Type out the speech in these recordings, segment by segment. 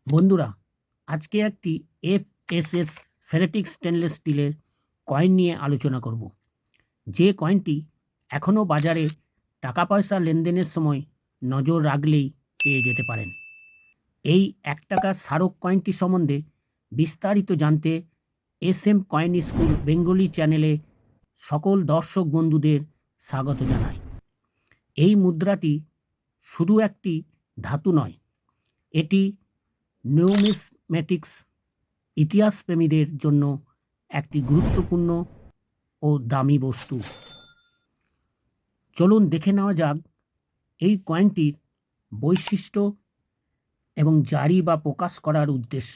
বন্ধুরা, আজকে একটি এফএসএস ফেরেটিক স্টেনলেস স্টিলের কয়েন নিয়ে আলোচনা করব, যে কয়েনটি এখনও বাজারে টাকা পয়সা লেনদেনের সময় নজর রাখলেই পেয়ে যেতে পারেন। এই 1 টাকার স্মারক কয়েনটি সম্বন্ধে বিস্তারিত জানতে এসএম কয়েন স্কুল বেঙ্গলি চ্যানেলে সকল দর্শক বন্ধুদের স্বাগত জানাই। এই মুদ্রাটি শুধু একটি ধাতু নয়, এটি নিউমিসমেটিক্স ইতিহাসপ্রেমীদের জন্য একটি গুরুত্বপূর্ণ ও দামি বস্তু। চলুন দেখে নেওয়া যাক এই কয়েনটির বৈশিষ্ট্য এবং জারি বা প্রকাশ করার উদ্দেশ্য।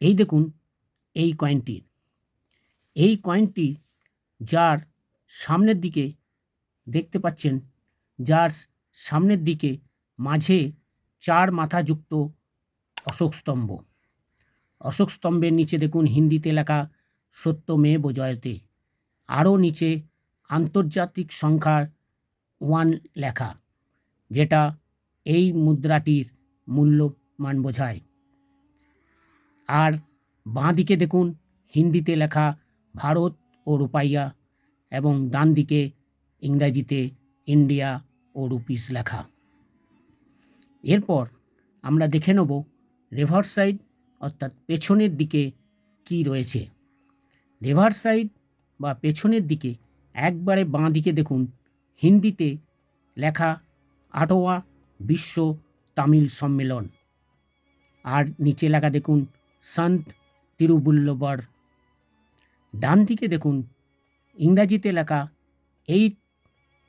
এই দেখুন এই কয়েনটি যার সামনের দিকে দেখতে পাচ্ছেন, যার সামনের দিকে মাঝে 4 মাথাযুক্ত অশোক স্তম্ভ। অশোক স্তম্ভের নিচে দেখুন হিন্দিতে লেখা সত্যমেব জয়তে, আরও নিচে আন্তর্জাতিক সংখ্যার 1 লেখা, যেটা এই মুদ্রাটির মূল্যমান বোঝায়। আর বাঁ দিকে দেখুন হিন্দিতে লেখা ভারত ও রুপাইয়া, এবং ডান দিকে ইংরাজিতে ইন্ডিয়া ও রুপিস লেখা। এরপর আমরা দেখে নেব রিভার্স সাইড অর্থাৎ পেছনের দিকে কি রয়েছে। রিভার্স সাইড বা পেছনের দিকে একবারে বাঁ দিকে দেখুন হিন্দিতে লেখা 8ওয়া বিশ্ব তামিল সম্মেলন, আর নিচে লেখা দেখুন সন্ত তিরুবল্লুবর। ডান দিকে দেখুন ইংরাজিতে লেখা 8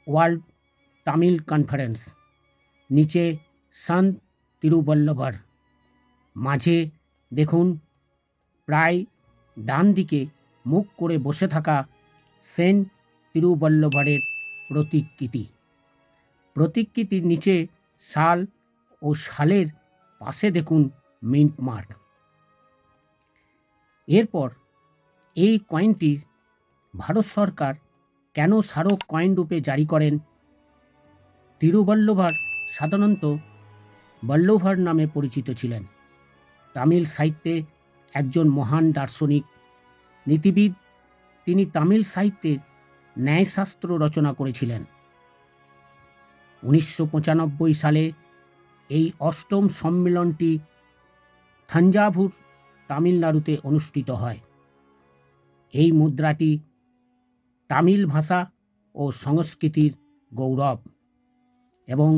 ওয়ার্ল্ড তামিল কনফারেন্স, নিচে সন্ত তিরুবল্লুবর। মাঝে দেখুন প্রায় ডান দিকে মুখ করে বসে থাকা সেন্ট তিরুবল্লুবরের প্রতিকৃতির নিচে সাল ও সালের পাশে দেখুন মিন্ট মার্ক। এরপর এই কয়েনটি ভারত সরকার কেন স্মারক কয়েন রূপে জারি করেন? তিরুবল্লুবর সাধারণত বল্লভর নামে পরিচিত ছিলেন। তামিল সাহিত্যে একজন মহান দার্শনিক, নীতিবিদ। তিনি তামিল সাহিত্যের ন্যায়শাস্ত্র রচনা করেছিলেন। 1995 সালে এই 8ম সম্মেলনটি থাঞ্জাভুর, তামিলনাড়ুতে অনুষ্ঠিত হয়। এই মুদ্রাটি তামিল ভাষা ও সংস্কৃতির গৌরব এবং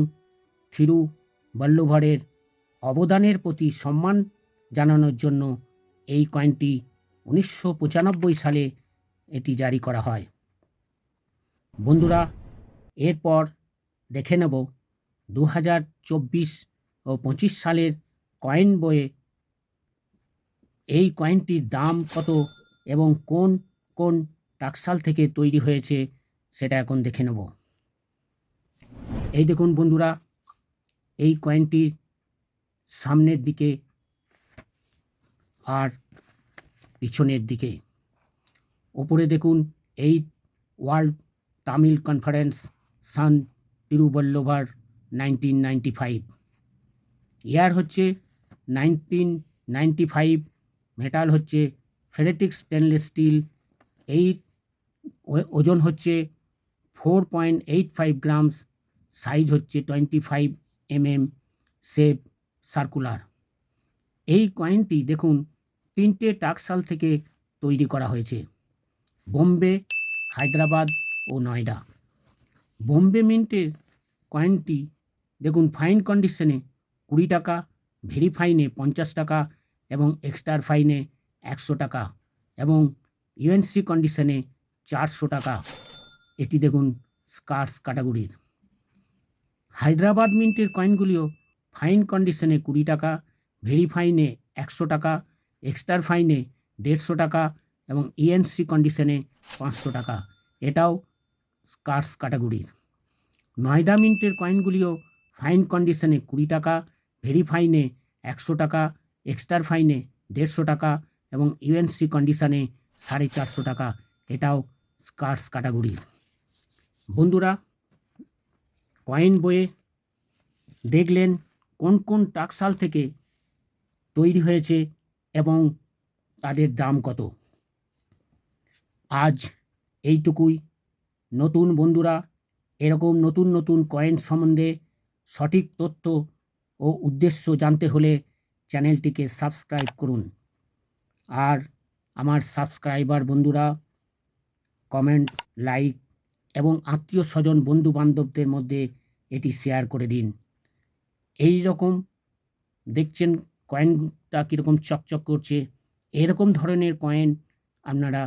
তিরুবল্লুবরের অবদানের প্রতি সম্মান জানানোর জন্য এই কয়েনটি 1995 সালে এটি জারি করা হয়। বন্ধুরা, এরপর দেখে নেব 2024 ও 25 সালের কয়েন বইয়ে এই কয়েনটির দাম কত এবং কোন কোন টাকশাল থেকে তৈরি হয়েছে সেটা এখন দেখে নেব। এই দেখুন বন্ধুরা, এই কয়েনটির সামনের দিকে আর পিছনের দিকে ওপরে দেখুন 8 ওয়ার্ল্ড তামিল কনফারেন্স সন্ত তিরুবল্লুবর 1995। ইয়ার হচ্ছে 1995, মেটাল হচ্ছে ফেরেটিক স্টেনলেস স্টিল, ওজন হচ্ছে 4.85 গ্রামস, সাইজ হচ্ছে 25 mm, শেপ সার্কুলার। এই কয়েনটি দেখুন 3টে টাকশাল থেকে তৈরি করা হয়েছে: বোম্বে, হায়দ্রাবাদ ও নয়ডা। বোম্বে মিন্টের কয়েনটি দেখুন ফাইন কন্ডিশনে 20 টাকা, ভেরি ফাইনে 50 টাকা এবং এক্সট্রা ফাইনে 100 টাকা, এবং ইউএনসি কন্ডিশনে 400 টাকা। এটি দেখুন স্কার্স ক্যাটাগরির। হায়দ্রাবাদ মিন্টের কয়েনগুলিও ফাইন কন্ডিশনে 20 টাকা, ভেরি ফাইনে 100 টাকা, এক্সট্রা ফাইনে 150 টাকা এবং ইএনসি কন্ডিশনে 500 টাকা। এটাও স্কার্স ক্যাটাগরির। নয়ডা মিন্টের কয়েনগুলিও ফাইন কন্ডিশনে 20 টাকা, ভেরি ফাইনে 100 টাকা, এক্সট্রা ফাইনে 150 টাকা এবং ইউএনসি কন্ডিশনে 450 টাকা। এটাও স্কার্স ক্যাটাগরির। বন্ধুরা, কয়েন বইয়ে দেখলেন কোন কোন টাকশাল থেকে তৈরি হয়েছে এবং তাদের দাম কত। আজ এইটুকুই। নতুন বন্ধুরা এরকম নতুন নতুন কয়েন সম্বন্ধে সঠিক তথ্য ও উদ্দেশ্য জানতে হলে চ্যানেলটিকে সাবস্ক্রাইব করুন। আর আমার সাবস্ক্রাইবার বন্ধুরা কমেন্ট, লাইক এবং আত্মীয় স্বজন বন্ধু বান্ধবদের মধ্যে এটি শেয়ার করে দিন। এই রকম দেখছেন কয়েনটা কীরকম চকচক করছে, এরকম ধরনের কয়েন আপনারা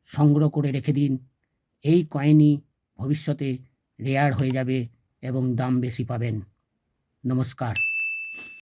সংগ্রহ করে রেখে দিন। এই কয়েনই ভবিষ্যতে রেয়ার হয়ে যাবে এবং দাম বেশি পাবেন। নমস্কার।